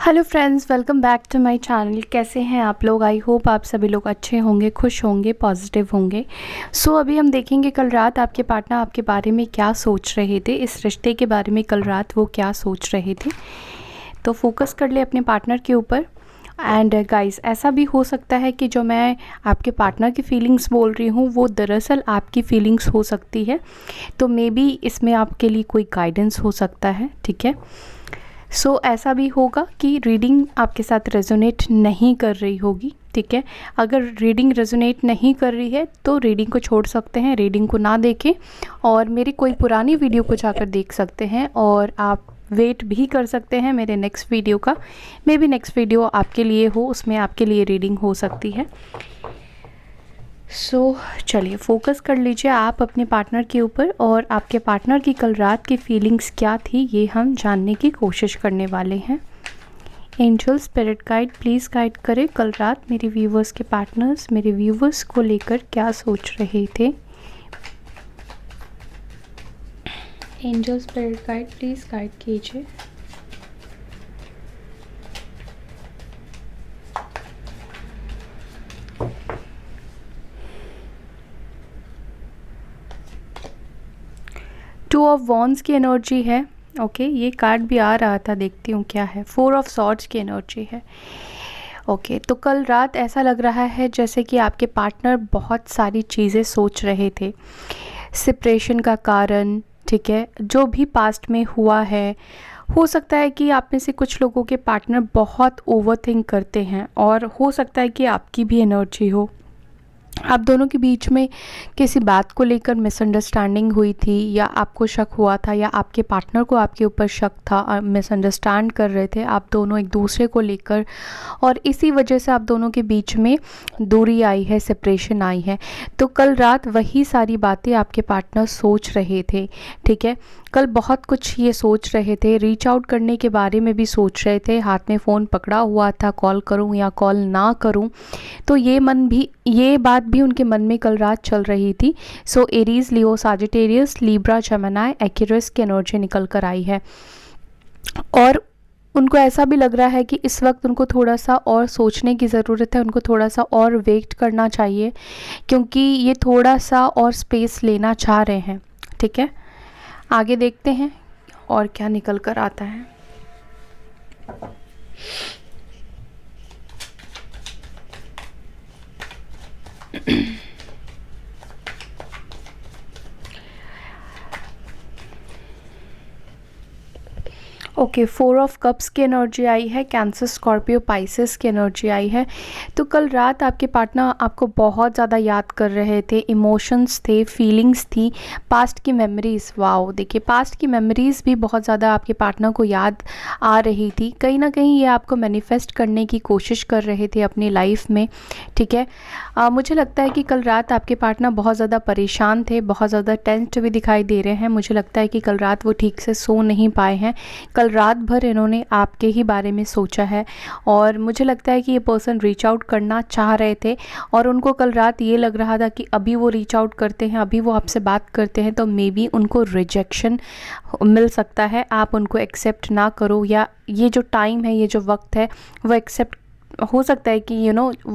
Hello friends, welcome back to my channel. कैसे हैं आप लोग? आई होप आप सभी लोग अच्छे होंगे, खुश होंगे, पॉजिटिव होंगे। अभी हम देखेंगे कल रात आपके पार्टनर आपके बारे में क्या सोच रहे थे, इस रिश्ते के बारे में कल रात वो क्या सोच रहे थे। तो फोकस कर ले अपने पार्टनर के ऊपर। एंड गाइस, ऐसा भी हो सकता है कि जो मैं आपके पार्टनर की फ़ीलिंग्स बोल रही हूँ वो दरअसल आपकी फ़ीलिंग्स हो सकती है। तो मे बी इसमें आपके लिए कोई गाइडेंस हो सकता है, ठीक है। ऐसा भी होगा कि रीडिंग आपके साथ रेजोनेट नहीं कर रही होगी, ठीक है। अगर रीडिंग रेजोनेट नहीं कर रही है तो रीडिंग को छोड़ सकते हैं, रीडिंग को ना देखें और मेरी कोई पुरानी वीडियो को जाकर देख सकते हैं। और आप वेट भी कर सकते हैं मेरे नेक्स्ट वीडियो का। मे बी नेक्स्ट वीडियो आपके लिए हो, उसमें आपके लिए रीडिंग हो सकती है। चलिए फोकस कर लीजिए आप अपने पार्टनर के ऊपर और आपके पार्टनर की कल रात की फीलिंग्स क्या थी ये हम जानने की कोशिश करने वाले हैं। Angel spirit guide please guide करें कल रात मेरे व्यूवर्स के पार्टनर्स मेरे व्यूवर्स को लेकर क्या सोच रहे थे। Angel spirit guide please guide कीजिए। टू ऑफ वॉन्ड्स की एनर्जी है। ओके, ये कार्ड भी आ रहा था, देखती हूँ क्या है। फोर ऑफ सॉर्ड्स की एनर्जी है। ओके, तो कल रात ऐसा लग रहा है जैसे कि आपके पार्टनर बहुत सारी चीज़ें सोच रहे थे। सेपरेशन का कारण, ठीक है, जो भी पास्ट में हुआ है। हो सकता है कि आप में से कुछ लोगों के पार्टनर बहुत ओवरथिंक करते हैं और हो सकता है कि आपकी भी एनर्जी हो। आप दोनों के बीच में किसी बात को लेकर मिसअंडरस्टैंडिंग हुई थी या आपको शक हुआ था या आपके पार्टनर को आपके ऊपर शक था, मिसअंडरस्टैंड कर रहे थे आप दोनों एक दूसरे को लेकर और इसी वजह से आप दोनों के बीच में दूरी आई है, सेपरेशन आई है। तो कल रात वही सारी बातें आपके पार्टनर सोच रहे थे, ठीक है। कल बहुत कुछ ये सोच रहे थे, रीच आउट करने के बारे में भी सोच रहे थे, हाथ में फ़ोन पकड़ा हुआ था, कॉल करूं या कॉल ना करूं। तो ये बात भी उनके मन में कल रात चल रही थी। एरीज, लियो, साजिटेरियस, लिब्रा, जेमिनी, एक्वेरियस की एनर्जी निकल कर आई है और उनको ऐसा भी लग रहा है कि इस वक्त उनको थोड़ा सा और सोचने की ज़रूरत है, उनको थोड़ा सा और वेट करना चाहिए क्योंकि ये थोड़ा सा और स्पेस लेना चाह रहे हैं, ठीक है। आगे देखते हैं और क्या निकल कर आता है। ओके, फोर ऑफ कप्स की एनर्जी आई है, कैंसर, स्कॉर्पियो, पाइसेस की एनर्जी आई है। तो कल रात आपके पार्टनर आपको बहुत ज़्यादा याद कर रहे थे, इमोशंस थे, फीलिंग्स थी, पास्ट की मेमोरीज़। वाओ, देखिए पास्ट की मेमोरीज़ भी बहुत ज़्यादा आपके पार्टनर को याद आ रही थी। कहीं ना कहीं ये आपको मैनिफेस्ट करने की कोशिश कर रहे थे अपनी लाइफ में, ठीक है। मुझे लगता है कि कल रात आपके पार्टनर बहुत ज़्यादा परेशान थे, बहुत ज़्यादा टेंस्ड भी दिखाई दे रहे हैं। मुझे लगता है कि कल रात वो ठीक से सो नहीं पाए हैं। कल रात भर इन्होंने आपके ही बारे में सोचा है और मुझे लगता है कि ये पर्सन रीच आउट करना चाह रहे थे और उनको कल रात ये लग रहा था कि अभी वो रीच आउट करते हैं, अभी वो आपसे बात करते हैं तो मे बी उनको रिजेक्शन मिल सकता है, आप उनको एक्सेप्ट ना करो या ये जो टाइम है, ये जो वक्त है वो एक्सेप्ट हो सकता है कि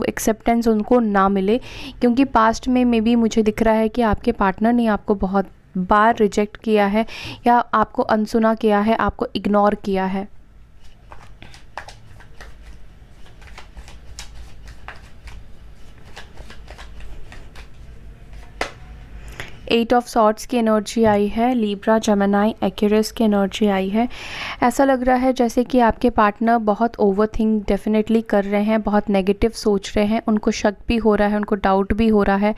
एक्सेप्टेंस उनको ना मिले क्योंकि पास्ट में मे बी मुझे दिख रहा है कि आपके पार्टनर ने आपको बहुत बार रिजेक्ट किया है या आपको अनसुना किया है, आपको इग्नोर किया है। एट ऑफ सॉर्ड्स की एनर्जी आई है, लिब्रा, जेमिनी, एक्वेरियस की एनर्जी आई है। ऐसा लग रहा है जैसे कि आपके पार्टनर बहुत ओवरथिंक डेफिनेटली कर रहे हैं, बहुत नेगेटिव सोच रहे हैं, उनको शक भी हो रहा है, उनको डाउट भी हो रहा है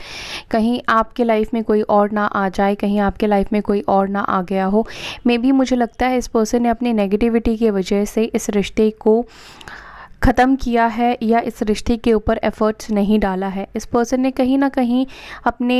कहीं आपके लाइफ में कोई और ना आ जाए, कहीं आपके लाइफ में कोई और ना आ गया हो। मे बी मुझे लगता है इस पर्सन ने अपनी नेगेटिविटी की वजह से इस रिश्ते को ख़त्म किया है या इस रिश्ते के ऊपर एफ़र्ट्स नहीं डाला है। इस पर्सन ने कहीं ना कहीं अपने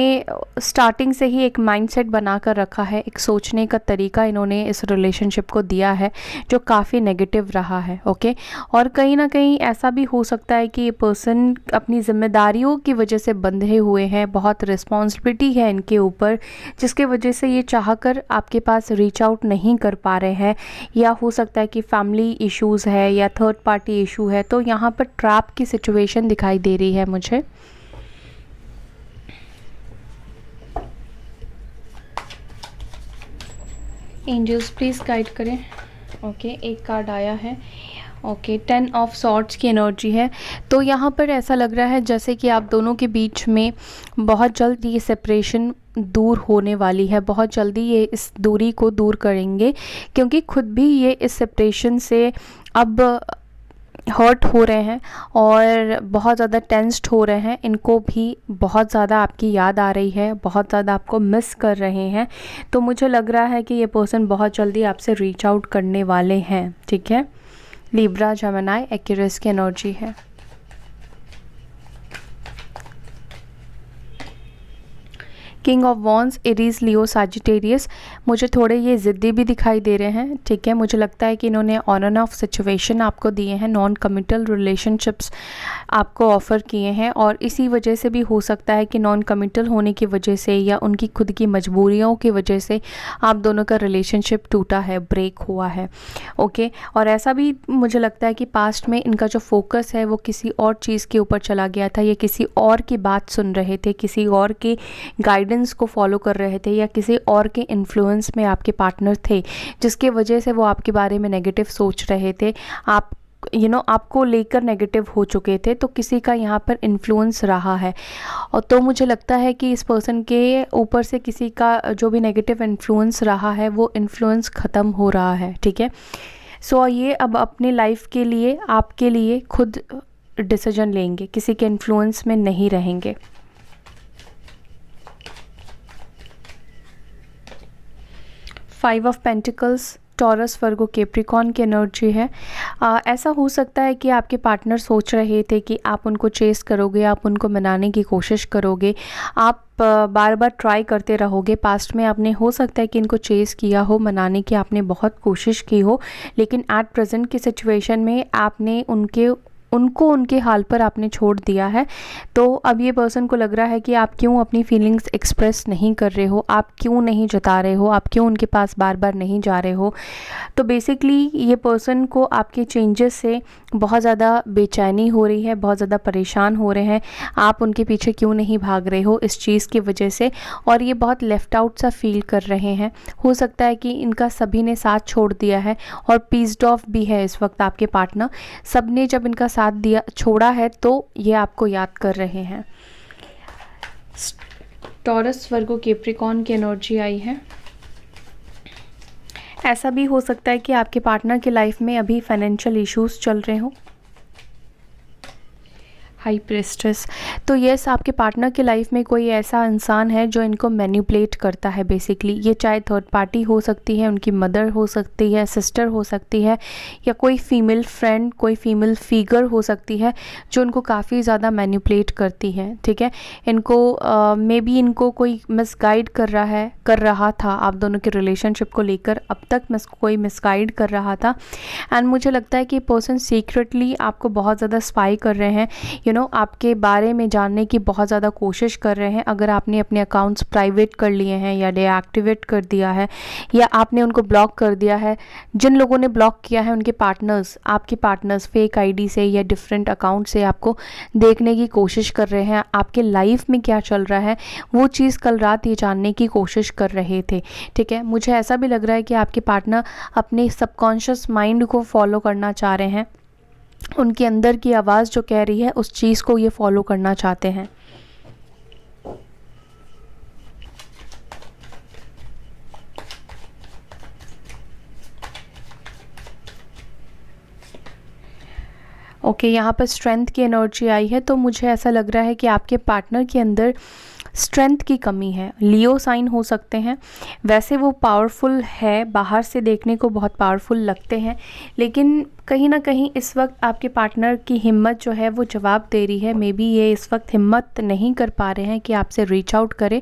स्टार्टिंग से ही एक माइंडसेट बना कर रखा है, एक सोचने का तरीका इन्होंने इस रिलेशनशिप को दिया है जो काफ़ी नेगेटिव रहा है। ओके, और कहीं ना कहीं ऐसा भी हो सकता है कि ये पर्सन अपनी ज़िम्मेदारियों की वजह से बंधे हुए हैं, बहुत रिस्पॉन्सिबिलिटी है इनके ऊपर, जिसके वजह से ये चाहकर आपके पास रीच आउट नहीं कर पा रहे हैं, या हो सकता है कि फैमिली इश्यूज़ है या थर्ड पार्टी इशू है। तो यहाँ पर ट्रैप की सिचुएशन दिखाई दे रही है मुझे। एंजल्स प्लीज़ गाइड करें। ओके, एक कार्ड आया है। ओके, 10 ऑफ सॉर्ड्स की एनर्जी है। तो यहाँ पर ऐसा लग रहा है जैसे कि आप दोनों के बीच में बहुत जल्द ये सेपरेशन दूर होने वाली है, बहुत जल्दी ये इस दूरी को दूर करेंगे, क्योंकि खुद भी ये इस सेपरेशन से अब हर्ट हो रहे हैं और बहुत ज़्यादा टेंस्ड हो रहे हैं। इनको भी बहुत ज़्यादा आपकी याद आ रही है, बहुत ज़्यादा आपको मिस कर रहे हैं। तो मुझे लग रहा है कि ये पर्सन बहुत जल्दी आपसे रीच आउट करने वाले हैं। ठीक है, लिब्रा, जेमिनी, एक्वेरियस की एनर्जी है। King of wands, Aries, Leo, Sagittarius. मुझे थोड़े ये ज़िद्दी भी दिखाई दे रहे हैं। ठीक है, मुझे लगता है कि इन्होंने ऑन एंड ऑफ सिचुएशन आपको दिए हैं, नॉन कमिटल रिलेशनशिप्स आपको ऑफ़र किए हैं, और इसी वजह से भी हो सकता है कि नॉन कमिटल होने की वजह से या उनकी खुद की मजबूरियों की वजह से आप दोनों का रिलेशनशिप टूटा है, ब्रेक हुआ है। ओके, और ऐसा भी मुझे लगता है कि पास्ट में इनका जो फोकस है वो किसी और चीज़ के ऊपर चला गया था, या किसी और की बात सुन रहे थे, किसी और के गाइडेंस को फॉलो कर रहे थे, या किसी और के इन्फ्लुएंस में आपके पार्टनर थे, जिसके वजह से वो आपके बारे में नेगेटिव सोच रहे थे, आप आपको लेकर नेगेटिव हो चुके थे। तो किसी का यहाँ पर इन्फ्लुएंस रहा है, और तो मुझे लगता है कि इस पर्सन के ऊपर से किसी का जो भी नेगेटिव इन्फ्लुएंस रहा है वो इन्फ्लुएंस ख़त्म हो रहा है। ठीक है, सो ये अब अपने लाइफ के लिए, आपके लिए खुद डिसीजन लेंगे, किसी के इन्फ्लुएंस में नहीं रहेंगे। Five of pentacles, taurus, Virgo, Capricorn की एनर्जी है। ऐसा हो सकता है कि आपके पार्टनर सोच रहे थे कि आप उनको चेस करोगे, आप उनको मनाने की कोशिश करोगे, आप बार बार ट्राई करते रहोगे। पास्ट में आपने हो सकता है कि इनको चेस किया हो, मनाने की आपने बहुत कोशिश की हो, लेकिन एट प्रेजेंट की सिचुएशन में आपने उनको उनके हाल पर आपने छोड़ दिया है। तो अब ये पर्सन को लग रहा है कि आप क्यों अपनी फीलिंग्स एक्सप्रेस नहीं कर रहे हो, आप क्यों नहीं जता रहे हो, आप क्यों उनके पास बार बार नहीं जा रहे हो। तो बेसिकली ये पर्सन को आपके चेंजेस से बहुत ज़्यादा बेचैनी हो रही है, बहुत ज़्यादा परेशान हो रहे हैं, आप उनके पीछे क्यों नहीं भाग रहे हो इस चीज़ की वजह से, और ये बहुत लेफ़्ट आउट सा फील कर रहे हैं। हो सकता है कि इनका सभी ने साथ छोड़ दिया है और पीस्ड ऑफ भी है इस वक्त आपके पार्टनर। सब ने जब इनका साथ दिया छोड़ा है तो ये आपको याद कर रहे हैं। टॉरस, वर्गो, कैप्रिकॉर्न की एनर्जी आई है। ऐसा भी हो सकता है कि आपके पार्टनर की लाइफ में अभी फाइनेंशियल इश्यूज चल रहे हो। हाई प्रेस्टेस, तो यस, आपके पार्टनर की लाइफ में कोई ऐसा इंसान है जो इनको मैनिपुलेट करता है। बेसिकली ये चाहे थर्ड पार्टी हो सकती है, उनकी मदर हो सकती है, सिस्टर हो सकती है, या कोई फीमेल फ्रेंड, कोई फीमेल फिगर हो सकती है जो उनको काफ़ी ज़्यादा मैनिपुलेट करती है। ठीक है, इनको मे बी इनको कोई मिसगाइड कर रहा था आप दोनों के रिलेशनशिप को लेकर, अब तक कोई मिसगाइड कर रहा था। एंड मुझे लगता है कि पर्सन सीक्रेटली आपको बहुत ज़्यादा स्पाई कर रहे हैं, आपके बारे में जानने की बहुत ज़्यादा कोशिश कर रहे हैं। अगर आपने अपने अकाउंट्स प्राइवेट कर लिए हैं या डीएक्टिवेट कर दिया है या आपने उनको ब्लॉक कर दिया है, जिन लोगों ने ब्लॉक किया है उनके पार्टनर्स, आपके पार्टनर्स फेक आईडी से या डिफरेंट अकाउंट से आपको देखने की कोशिश कर रहे हैं, आपके लाइफ में क्या चल रहा है वो चीज़ कल रात ये जानने की कोशिश कर रहे थे। ठीक है, मुझे ऐसा भी लग रहा है कि आपके पार्टनर अपने सबकॉन्शियस माइंड को फॉलो करना चाह रहे हैं, उनके अंदर की आवाज़ जो कह रही है उस चीज़ को ये फॉलो करना चाहते हैं। ओके, यहाँ पर स्ट्रेंथ की एनर्जी आई है। तो मुझे ऐसा लग रहा है कि आपके पार्टनर के अंदर स्ट्रेंथ की कमी है। लियो साइन हो सकते हैं, वैसे वो पावरफुल है, बाहर से देखने को बहुत पावरफुल लगते हैं, लेकिन कहीं ना कहीं इस वक्त आपके पार्टनर की हिम्मत जो है वो जवाब दे रही है। मे बी ये इस वक्त हिम्मत नहीं कर पा रहे हैं कि आपसे रीच आउट करें,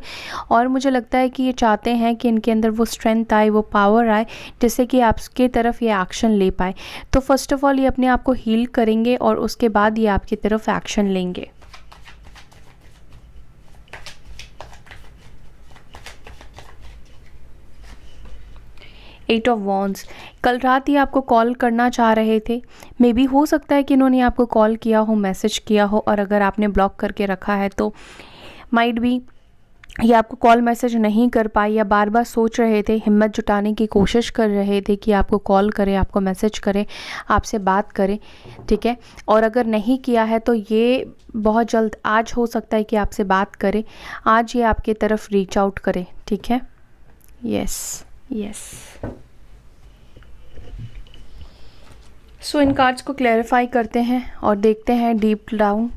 और मुझे लगता है कि ये चाहते हैं कि इनके अंदर वो स्ट्रेंथ आए, वो पावर आए, जिससे कि आपके तरफ ये एक्शन ले पाए। तो फर्स्ट ऑफ ऑल ये अपने आप को हील करेंगे और उसके बाद ये आपकी तरफ एक्शन लेंगे। एट ऑफ वॉन्ड्स, कल रात ही आपको कॉल करना चाह रहे थे। मे बी हो सकता है कि इन्होंने आपको कॉल किया हो, मैसेज किया हो, और अगर आपने ब्लॉक करके रखा है तो माइट बी ये आपको कॉल मैसेज नहीं कर पाए, या बार बार सोच रहे थे, हिम्मत जुटाने की कोशिश कर रहे थे कि आपको कॉल करे, आपको मैसेज करे, आपसे बात करे, ठीक है। और अगर नहीं किया है तो ये बहुत जल्द आज हो सकता है कि आपसे बात करे, आज ये आपके तरफ रीच आउट करे, ठीक है। Yes yes. So in cards को क्लैरिफाई करते हैं और देखते हैं डीप डाउन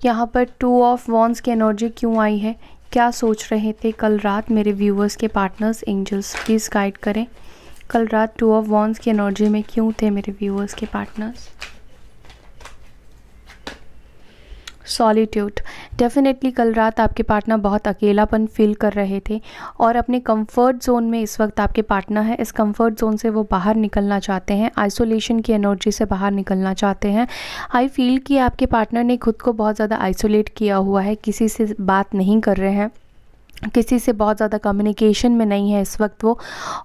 यहाँ पर 2 ऑफ वॉन्ड्स की एनर्जी क्यों आई है, क्या सोच रहे थे कल रात मेरे व्यूअर्स के पार्टनर्स। एंजल्स प्लीज़ गाइड करें, कल रात 2 ऑफ वॉन्ड्स की एनर्जी में क्यों थे मेरे व्यूअर्स के पार्टनर्स। सॉलिट्यूड, डेफिनेटली कल रात आपके पार्टनर बहुत अकेलापन फील कर रहे थे और अपने कंफर्ट जोन में इस वक्त आपके पार्टनर है। इस कंफर्ट जोन से वो बाहर निकलना चाहते हैं, आइसोलेशन की एनर्जी से बाहर निकलना चाहते हैं। आई फील कि आपके पार्टनर ने खुद को बहुत ज़्यादा आइसोलेट किया हुआ है, किसी से बात नहीं कर रहे हैं, किसी से बहुत ज़्यादा कम्युनिकेशन में नहीं है इस वक्त वो,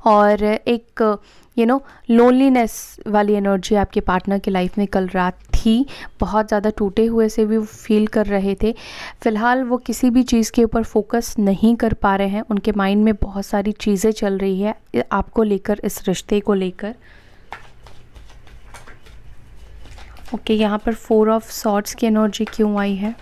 और एक लोनलीनेस वाली एनर्जी आपके पार्टनर की लाइफ में कल रात थी। बहुत ज़्यादा टूटे हुए से भी वो फील कर रहे थे। फ़िलहाल वो किसी भी चीज़ के ऊपर फोकस नहीं कर पा रहे हैं, उनके माइंड में बहुत सारी चीज़ें चल रही है आपको लेकर, इस रिश्ते को लेकर। ओके, यहाँ पर 4 ऑफ सॉर्ड्स की एनर्जी क्यों आई है।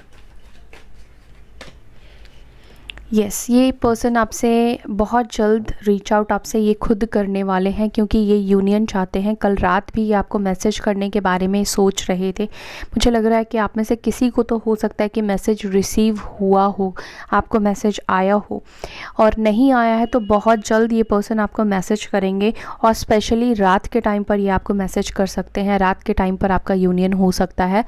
यस, ये पर्सन आपसे बहुत जल्द रीच आउट आपसे ये खुद करने वाले हैं, क्योंकि ये यूनियन चाहते हैं। कल रात भी ये आपको मैसेज करने के बारे में सोच रहे थे। मुझे लग रहा है कि आप में से किसी को तो हो सकता है कि मैसेज रिसीव हुआ हो, आपको मैसेज आया हो, और नहीं आया है तो बहुत जल्द ये पर्सन आपको मैसेज करेंगे, और स्पेशली रात के टाइम पर ये आपको मैसेज कर सकते हैं। रात के टाइम पर आपका यूनियन हो सकता है,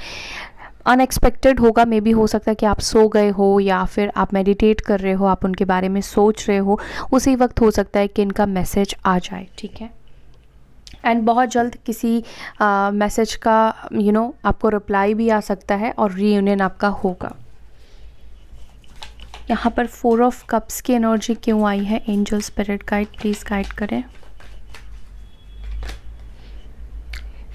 अनएक्सपेक्टेड होगा। मे बी हो सकता है कि आप सो गए हो या फिर आप मेडिटेट कर रहे हो, आप उनके बारे में सोच रहे हो, उसी वक्त हो सकता है कि इनका मैसेज आ जाए, ठीक है। एंड बहुत जल्द किसी मैसेज का आपको रिप्लाई भी आ सकता है और रीयूनियन आपका होगा। यहाँ पर 4 ऑफ कप्स की एनर्जी क्यों आई है। Angel spirit guide please guide करें।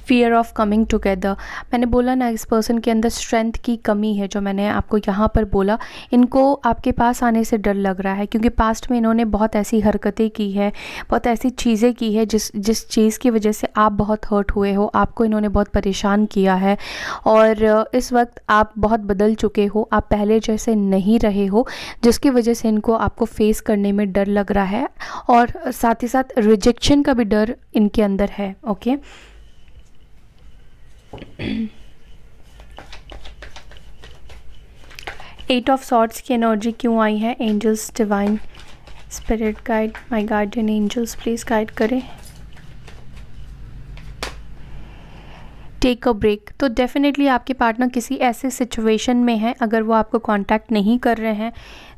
फियर ऑफ कमिंग टुगेदर, मैंने बोला ना इस पर्सन के अंदर स्ट्रेंथ की कमी है, जो मैंने आपको यहाँ पर बोला। इनको आपके पास आने से डर लग रहा है, क्योंकि पास्ट में इन्होंने बहुत ऐसी हरकतें की है, बहुत ऐसी चीज़ें की है जिस चीज़ की वजह से आप बहुत हर्ट हुए हो, आपको इन्होंने बहुत परेशान किया है, और इस वक्त आप बहुत बदल चुके हो, आप पहले जैसे नहीं रहे हो, जिसकी वजह से इनको आपको फेस करने में डर लग रहा है, और साथ ही साथ रिजेक्शन का भी डर इनके अंदर है। ओके, 8 ऑफ सॉर्ड्स की एनर्जी क्यों आई है। Angels divine spirit guide, my guardian angels please guide करें। टेक अ ब्रेक, तो डेफिनेटली आपके पार्टनर किसी ऐसे सिचुएशन में है, अगर वो आपको कांटेक्ट नहीं कर रहे हैं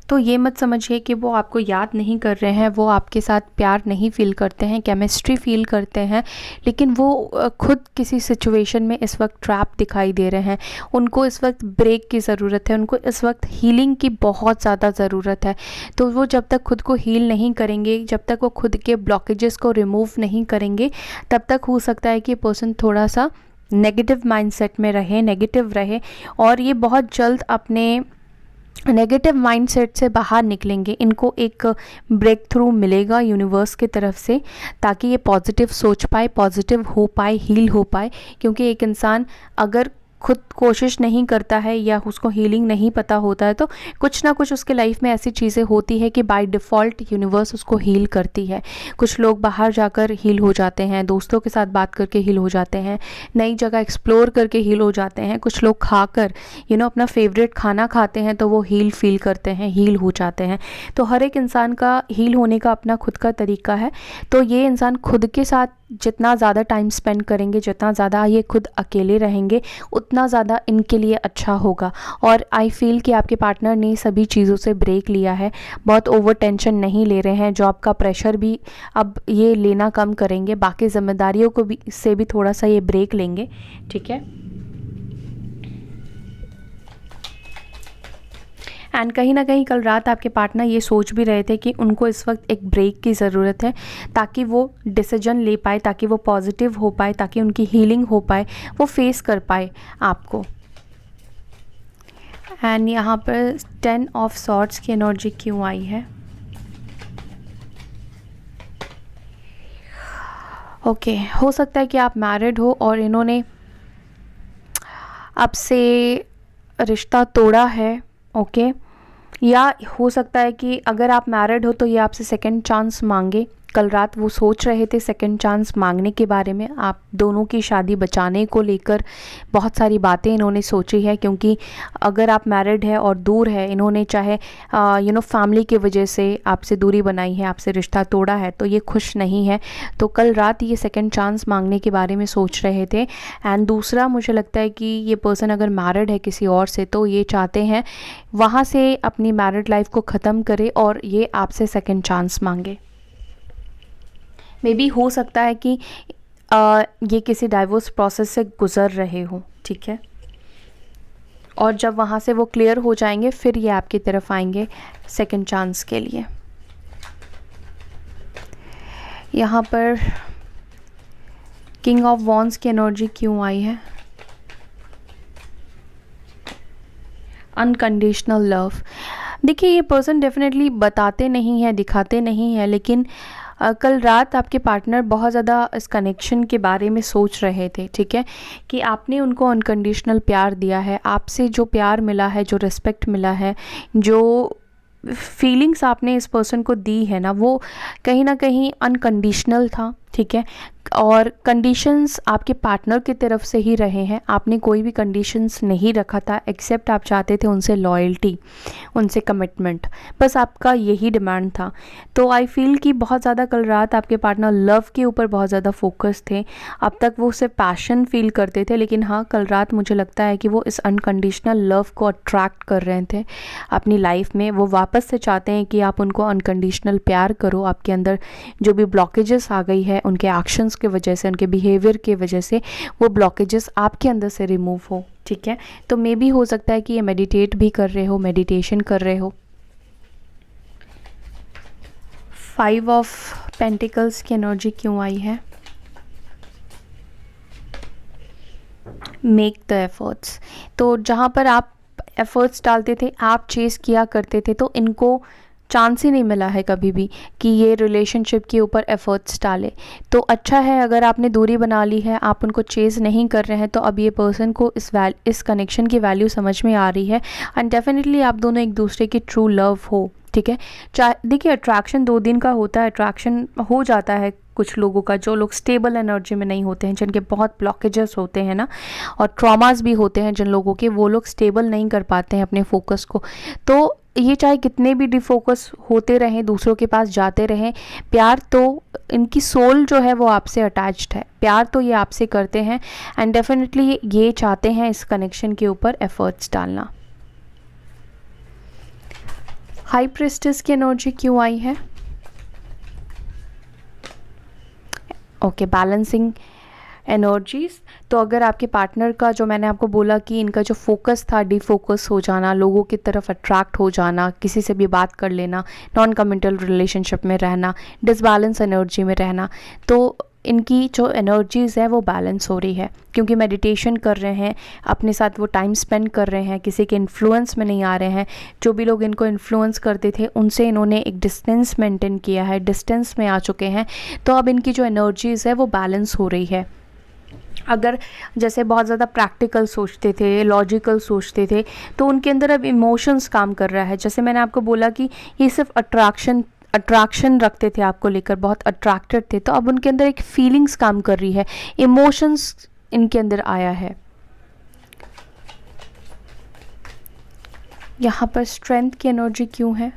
तो ये मत समझिए कि वो आपको याद नहीं कर रहे हैं, वो आपके साथ प्यार नहीं फील करते हैं, केमिस्ट्री फील करते हैं, लेकिन वो खुद किसी सिचुएशन में इस वक्त ट्रैप दिखाई दे रहे हैं। उनको इस वक्त ब्रेक की ज़रूरत है, उनको इस वक्त हीलिंग की बहुत ज़्यादा ज़रूरत है। तो वो जब तक खुद को हील नहीं करेंगे, जब तक वो खुद के ब्लॉकेजेस को रिमूव नहीं करेंगे, तब तक हो सकता है कि पर्सन थोड़ा सा नेगेटिव माइंडसेट में रहे, नेगेटिव रहे, और ये बहुत जल्द अपने नेगेटिव माइंडसेट से बाहर निकलेंगे। इनको एक ब्रेक थ्रू मिलेगा यूनिवर्स की तरफ से, ताकि ये पॉजिटिव सोच पाए, पॉजिटिव हो पाए, हील हो पाए। क्योंकि एक इंसान अगर खुद कोशिश नहीं करता है या उसको हीलिंग नहीं पता होता है, तो कुछ ना कुछ उसके लाइफ में ऐसी चीज़ें होती है कि बाय डिफ़ॉल्ट यूनिवर्स उसको हील करती है। कुछ लोग बाहर जाकर हील हो जाते हैं, दोस्तों के साथ बात करके हील हो जाते हैं, नई जगह एक्सप्लोर करके हील हो जाते हैं, कुछ लोग खाकर अपना फेवरेट खाना खाते हैं तो वो हील फील करते हैं, हील हो जाते हैं। तो हर एक इंसान का हील होने का अपना खुद का तरीका है। तो ये इंसान खुद के साथ जितना ज़्यादा टाइम स्पेंड करेंगे, जितना ज़्यादा ये खुद अकेले रहेंगे, उतना ज़्यादा इनके लिए अच्छा होगा। और आई फील कि आपके पार्टनर ने सभी चीज़ों से ब्रेक लिया है, बहुत ओवर टेंशन नहीं ले रहे हैं, जॉब का प्रेशर भी अब ये लेना कम करेंगे, बाकी जिम्मेदारियों को भी से भी थोड़ा सा ये ब्रेक लेंगे। ठीक है। एंड कहीं ना कहीं कल रात आपके पार्टनर ये सोच भी रहे थे कि उनको इस वक्त एक ब्रेक की ज़रूरत है, ताकि वो डिसीजन ले पाए, ताकि वो पॉजिटिव हो पाए, ताकि उनकी हीलिंग हो पाए, वो फेस कर पाए आपको। एंड यहाँ पर 10 ऑफ सॉर्ड्स की एनर्जी क्यों आई है? ओके, हो सकता है कि आप मैरिड हो और इन्होंने आपसे रिश्ता तोड़ा है। ओके, या हो सकता है कि अगर आप मैरिड हो तो ये आपसे सेकंड चांस मांगे। कल रात वो सोच रहे थे सेकंड चांस मांगने के बारे में, आप दोनों की शादी बचाने को लेकर बहुत सारी बातें इन्होंने सोची है। क्योंकि अगर आप मैरिड है और दूर है, इन्होंने चाहे फैमिली की वजह से आपसे दूरी बनाई है, आपसे रिश्ता तोड़ा है, तो ये खुश नहीं है। तो कल रात ये सेकंड चांस मांगने के बारे में सोच रहे थे। एंड दूसरा, मुझे लगता है कि ये पर्सन अगर मैरिड है किसी और से, तो ये चाहते हैं वहाँ से अपनी मैरिड लाइफ को ख़त्म करे और ये आपसे सेकंड चांस मांगे। मे बी हो सकता है कि ये किसी डाइवोर्स प्रोसेस से गुज़र रहे हो। ठीक है। और जब वहाँ से वो क्लियर हो जाएंगे, फिर ये आपकी तरफ आएंगे सेकंड चांस के लिए। यहाँ पर किंग ऑफ वॉन्ड्स की एनर्जी क्यों आई है? Unconditional love. देखिए, ये पर्सन डेफिनेटली बताते नहीं हैं, दिखाते नहीं हैं, लेकिन कल रात आपके पार्टनर बहुत ज़्यादा इस कनेक्शन के बारे में सोच रहे थे। ठीक है, कि आपने उनको अनकंडीशनल प्यार दिया है, आपसे जो प्यार मिला है, जो रिस्पेक्ट मिला है, जो फीलिंग्स आपने इस पर्सन को दी है ना, वो कहीं ना कहीं अनकंडीशनल था। ठीक है, और कंडीशंस आपके पार्टनर की तरफ से ही रहे हैं, आपने कोई भी कंडीशंस नहीं रखा था, एक्सेप्ट आप चाहते थे उनसे लॉयल्टी, उनसे कमिटमेंट, बस आपका यही डिमांड था। तो आई फील कि बहुत ज़्यादा कल रात आपके पार्टनर लव के ऊपर बहुत ज़्यादा फोकस थे। अब तक वो सिर्फ पैशन फील करते थे, लेकिन हाँ, कल रात मुझे लगता है कि वो इस अनकंडीशनल लव को अट्रैक्ट कर रहे थे अपनी लाइफ में। वो वापस से चाहते हैं कि आप उनको अनकंडीशनल प्यार करो। आपके अंदर जो भी ब्लॉकेजेस आ गई है उनके एक्शंस की वजह से, उनके बिहेवियर की वजह से, वो ब्लॉकेजेस आपके अंदर से रिमूव हो। ठीक है, तो मे भी हो सकता है कि ये मेडिटेट भी कर रहे हो, मेडिटेशन कर रहे हो। 5 ऑफ पेंटिकल्स की एनर्जी क्यों आई है? Make the efforts. तो जहाँ पर आप एफर्ट्स डालते थे, आप चेस किया करते थे, तो इनको चांस ही नहीं मिला है कभी भी कि ये रिलेशनशिप के ऊपर एफर्ट्स डाले। तो अच्छा है, अगर आपने दूरी बना ली है, आप उनको चेज़ नहीं कर रहे हैं, तो अब ये पर्सन को इस कनेक्शन की वैल्यू समझ में आ रही है। एंड डेफिनेटली आप दोनों एक दूसरे की ट्रू लव हो। ठीक है, देखिए, अट्रैक्शन 2 दिन का होता है, अट्रैक्शन हो जाता है कुछ लोगों का, जो लोग स्टेबल एनर्जी में नहीं होते हैं, जिनके बहुत ब्लॉकेजेस होते हैं ना, और ट्रॉमास भी होते हैं जिन लोगों के, वो लोग स्टेबल नहीं कर पाते हैं अपने फोकस को। तो ये चाहे कितने भी डिफोकस होते रहें, दूसरों के पास जाते रहें, प्यार तो इनकी सोल जो है वो आपसे अटैच्ड है, प्यार तो ये आपसे करते हैं। एंड डेफिनेटली ये चाहते हैं इस कनेक्शन के ऊपर एफर्ट्स डालना। हाई प्रिस्टेस की एनर्जी क्यों आई है? Okay, balancing energies. तो अगर आपके पार्टनर का, जो मैंने आपको बोला कि इनका जो फोकस था, डिफोकस हो जाना, लोगों की तरफ अट्रैक्ट हो जाना, किसी से भी बात कर लेना, नॉन कमिटल रिलेशनशिप में रहना, डिसबैलेंस एनर्जी में रहना, तो इनकी जो एनर्जीज़ है वो बैलेंस हो रही है, क्योंकि मेडिटेशन कर रहे हैं, अपने साथ वो टाइम स्पेंड कर रहे हैं, किसी के इन्फ्लुएंस में नहीं आ रहे हैं। जो भी लोग इनको इन्फ्लुएंस करते थे, उनसे इन्होंने एक डिस्टेंस मेंटेन किया है, डिस्टेंस में आ चुके हैं। तो अब इनकी जो एनर्जीज़ है वो बैलेंस हो रही है। अगर जैसे बहुत ज़्यादा प्रैक्टिकल सोचते थे, लॉजिकल सोचते थे, तो उनके अंदर अब इमोशंस काम कर रहा है। जैसे मैंने आपको बोला कि ये सिर्फ अट्रैक्शन रखते थे आपको लेकर, बहुत अट्रैक्टेड थे, तो अब उनके अंदर एक फीलिंग्स काम कर रही है, इमोशंस इनके अंदर आया है। यहाँ पर स्ट्रेंथ की एनर्जी क्यों है?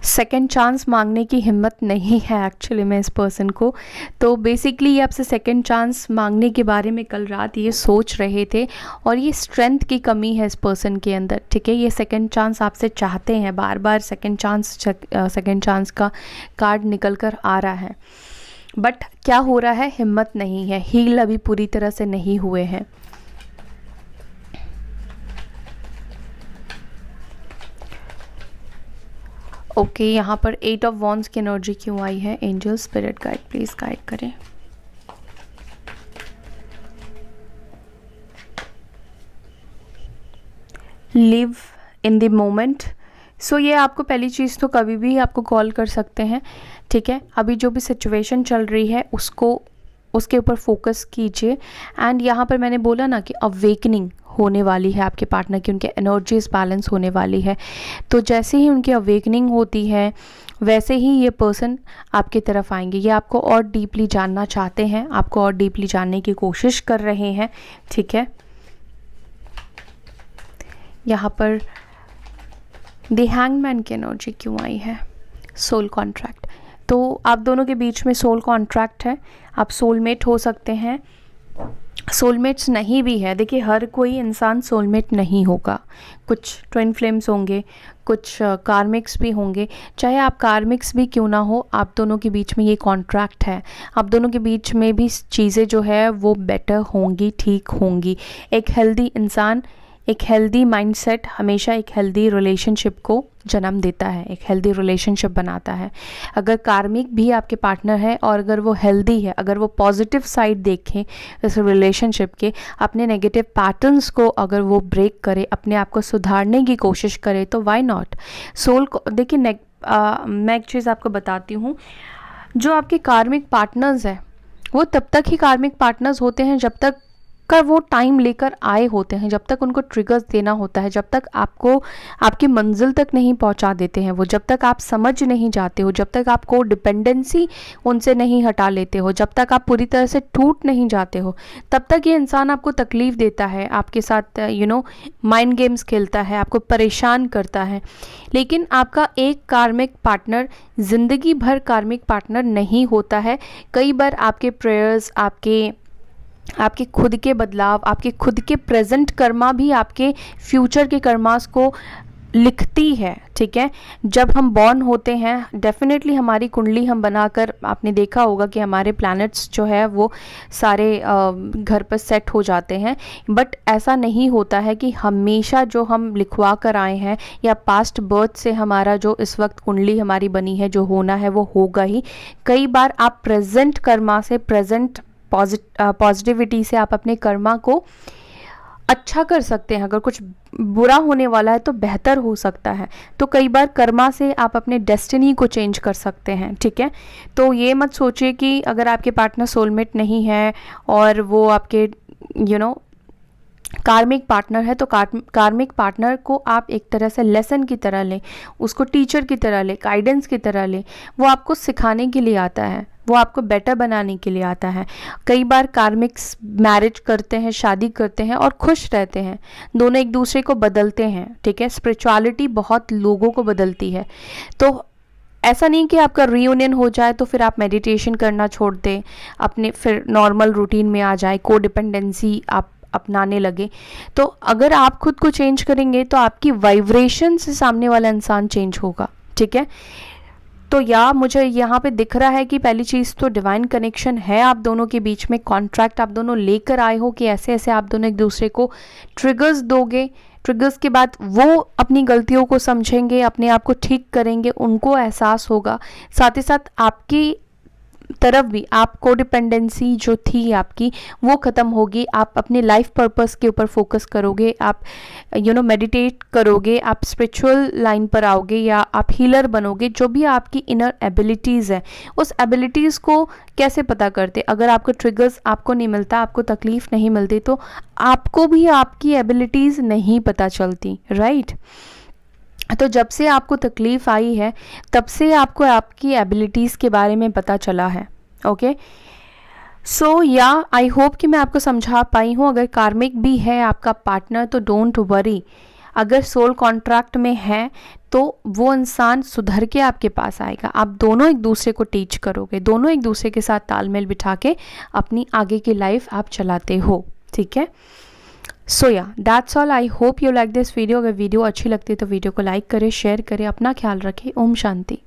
सेकंड चांस मांगने की हिम्मत नहीं है एक्चुअली में इस पर्सन को। तो बेसिकली ये आपसे सेकंड चांस मांगने के बारे में कल रात ये सोच रहे थे, और ये स्ट्रेंथ की कमी है इस पर्सन के अंदर, ठीक है। ये सेकंड चांस आपसे चाहते हैं, बार बार सेकंड चांस का कार्ड निकल कर आ रहा है, बट क्या हो रहा है, हिम्मत नहीं है, हील अभी पूरी तरह से नहीं हुए हैं। ओके, यहाँ पर 8 ऑफ वॉन्ड्स की एनर्जी क्यों आई है? Angel spirit guide please guide करें। Live in the moment. So ये आपको पहली चीज़ तो कभी भी आपको कॉल कर सकते हैं, ठीक है। अभी जो भी सिचुएशन चल रही है उसके ऊपर फोकस कीजिए। एंड यहाँ पर मैंने बोला ना कि अवेकनिंग होने वाली है आपके पार्टनर की, उनके एनर्जीज बैलेंस होने वाली है। तो जैसे ही उनकी अवेकनिंग होती है वैसे ही ये पर्सन आपकी तरफ आएंगे। ये आपको और डीपली जानना चाहते हैं, आपको और डीपली जानने की कोशिश कर रहे हैं, ठीक है। यहाँ पर द हैंगमैन की एनर्जी क्यों आई है? Soul contract. तो आप दोनों के बीच में सोल कॉन्ट्रैक्ट है, आप सोलमेट हो सकते हैं, सोलमेट्स नहीं भी है। देखिए हर कोई इंसान सोलमेट नहीं होगा, कुछ ट्विन फ्लेम्स होंगे, कुछ कार्मिक्स भी होंगे। चाहे आप कार्मिक्स भी क्यों ना हो, आप दोनों के बीच में ये कॉन्ट्रैक्ट है, आप दोनों के बीच में भी चीज़ें जो है वो बेटर होंगी, ठीक होंगी। एक हेल्दी इंसान, एक हेल्दी माइंडसेट हमेशा एक हेल्दी रिलेशनशिप को जन्म देता है, एक हेल्दी रिलेशनशिप बनाता है। अगर कार्मिक भी आपके पार्टनर है और अगर वो हेल्दी है, अगर वो पॉजिटिव साइड देखें इस रिलेशनशिप के, अपने नेगेटिव पैटर्न्स को अगर वो ब्रेक करे, अपने आप को सुधारने की कोशिश करे, तो वाई नॉट। सोल को देखिए, मैं एक चीज़ आपको बताती हूँ, जो आपके कार्मिक पार्टनर्स हैं वो तब तक ही कार्मिक पार्टनर्स होते हैं जब तक का वो टाइम लेकर आए होते हैं, जब तक उनको ट्रिगर्स देना होता है, जब तक आपको आपकी मंजिल तक नहीं पहुंचा देते हैं वो, जब तक आप समझ नहीं जाते हो, जब तक आपको डिपेंडेंसी उनसे नहीं हटा लेते हो, जब तक आप पूरी तरह से टूट नहीं जाते हो, तब तक ये इंसान आपको तकलीफ़ देता है, आपके साथ माइंड गेम्स खेलता है, आपको परेशान करता है। लेकिन आपका एक कार्मिक पार्टनर ज़िंदगी भर कार्मिक पार्टनर नहीं होता है। कई बार आपके प्रेयर्स, आपके खुद के बदलाव, आपके खुद के प्रेजेंट कर्मा भी आपके फ्यूचर के कर्मास को लिखती है, ठीक है। जब हम बॉर्न होते हैं डेफिनेटली हमारी कुंडली हम बनाकर, आपने देखा होगा कि हमारे प्लैनेट्स जो है वो सारे घर पर सेट हो जाते हैं, बट ऐसा नहीं होता है कि हमेशा जो हम लिखवा कर आए हैं या पास्ट बर्थ से हमारा जो इस वक्त कुंडली हमारी बनी है, जो होना है वो होगा ही। कई बार आप प्रेजेंट कर्मा से, प्रेजेंट पॉजिटिविटी से आप अपने कर्मा को अच्छा कर सकते हैं। अगर कुछ बुरा होने वाला है तो बेहतर हो सकता है। तो कई बार कर्मा से आप अपने डेस्टिनी को चेंज कर सकते हैं, ठीक है। तो ये मत सोचिए कि अगर आपके पार्टनर सोलमेट नहीं है और वो आपके कार्मिक पार्टनर है, तो कार्मिक पार्टनर को आप एक तरह से लेसन की तरह लें, उसको टीचर की तरह लें, गाइडेंस की तरह लें। वो आपको सिखाने के लिए आता है, वो आपको बेटर बनाने के लिए आता है। कई बार कार्मिक्स मैरिज करते हैं, शादी करते हैं और खुश रहते हैं, दोनों एक दूसरे को बदलते हैं, ठीक है। स्पिरिचुअलिटी बहुत लोगों को बदलती है। तो ऐसा नहीं कि आपका रीयूनियन हो जाए तो फिर आप मेडिटेशन करना छोड़ दें, अपने फिर नॉर्मल रूटीन में आ जाए, कोडिपेंडेंसी आप अपनाने लगे। तो अगर आप खुद को चेंज करेंगे तो आपकी वाइब्रेशन से सामने वाला इंसान चेंज होगा, ठीक है। तो या मुझे यहाँ पे दिख रहा है कि पहली चीज़ तो डिवाइन कनेक्शन है आप दोनों के बीच में, कॉन्ट्रैक्ट आप दोनों लेकर आए हो कि ऐसे ऐसे आप दोनों एक दूसरे को ट्रिगर्स दोगे। ट्रिगर्स के बाद वो अपनी गलतियों को समझेंगे, अपने आप को ठीक करेंगे, उनको एहसास होगा। साथ ही साथ आपकी तरफ भी आप कोडिपेंडेंसी जो थी आपकी वो ख़त्म होगी। आप अपने लाइफ पर्पस के ऊपर फोकस करोगे, आप मेडिटेट करोगे, आप स्पिरिचुअल लाइन पर आओगे या आप हीलर बनोगे। जो भी आपकी इनर एबिलिटीज़ है, उस एबिलिटीज़ को कैसे पता करते? अगर आपको ट्रिगर्स आपको नहीं मिलता, आपको तकलीफ़ नहीं मिलती, तो आपको भी आपकी एबिलिटीज़ नहीं पता चलती, राइट? तो जब से आपको तकलीफ़ आई है, तब से आपको आपकी एबिलिटीज़ के बारे में पता चला है। ओके, सो या आई होप कि मैं आपको समझा पाई हूँ। अगर कार्मिक भी है आपका पार्टनर तो डोंट वरी, अगर सोल कॉन्ट्रैक्ट में है तो वो इंसान सुधर के आपके पास आएगा। आप दोनों एक दूसरे को टीच करोगे, दोनों एक दूसरे के साथ तालमेल बिठा के अपनी आगे की लाइफ आप चलाते हो, ठीक है? सो या that's all. I hope you like this video. अगर वीडियो अच्छी लगती है तो वीडियो को लाइक करें, शेयर करें, अपना ख्याल रखें। ओम शांति।